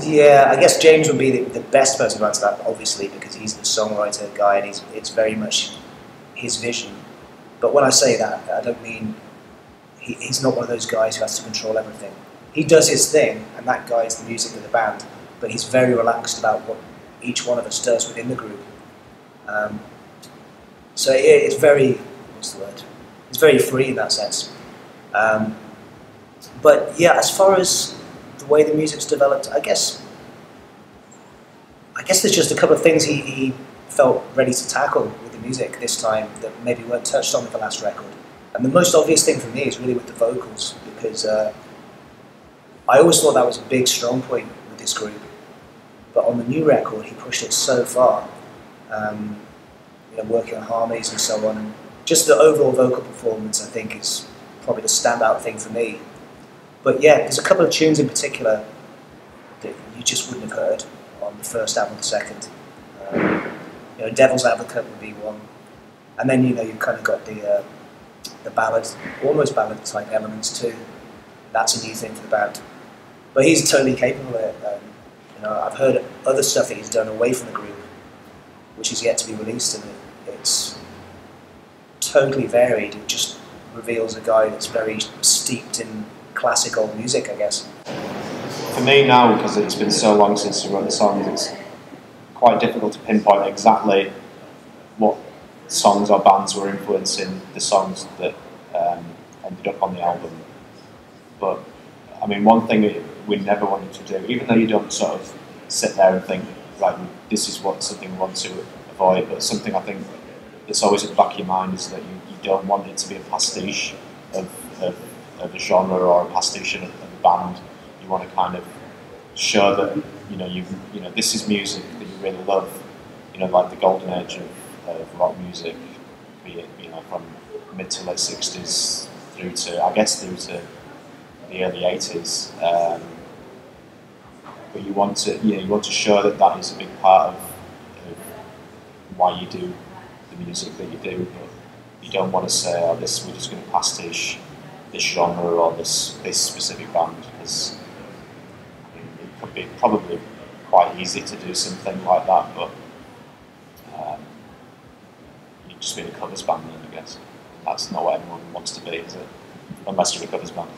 Yeah, I guess James would be the best person to answer that, obviously, because he's the songwriter guy and it's very much his vision. But when I say that, I don't mean he's not one of those guys who has to control everything. He does his thing, and that guides the music of the band, but he's very relaxed about what each one of us does within the group. Um, so it's very, what's the word? It's very free in that sense. Um, but yeah, as far as the way the music's developed, I guess there's just a couple of things he felt ready to tackle with the music this time that maybe weren't touched on with the last record. And the most obvious thing for me is really with the vocals, because I always thought that was a big strong point with this group. But on the new record, he pushed it so far, working on harmonies and so on. And just the overall vocal performance, I think, is probably the standout thing for me. But yeah, there's a couple of tunes in particular that you just wouldn't have heard on the first album or the second. Devil's Advocate would be one. And then, you've kind of got the ballad, almost ballad type elements too. That's a new thing for the band. But he's totally capable of it. I've heard other stuff that he's done away from the group, which is yet to be released, and it's totally varied. It just reveals a guy that's very steeped in classic old music, I guess. For me now, because it's been so long since I wrote the songs, it's quite difficult to pinpoint exactly what songs or bands were influencing the songs that ended up on the album. But I mean, one thing we never wanted to do, even though you don't sort of sit there and think, right, this is something we want to avoid, but something I think that's always at the back of your mind is that you don't want it to be a pastiche of a genre or a pastiche of a band. You want to kind of show that this is music that you really love, like the golden age of rock music, be it from mid to late 60s through to the early 80s. But you want to show that is a big part of why you do the music that you do. But you don't want to say, we're just going to pastiche this genre or this specific band, because it could be probably quite easy to do something like that, but you've just been a covers band then, I guess. That's not what everyone wants to be, is it? Unless you're a covers band.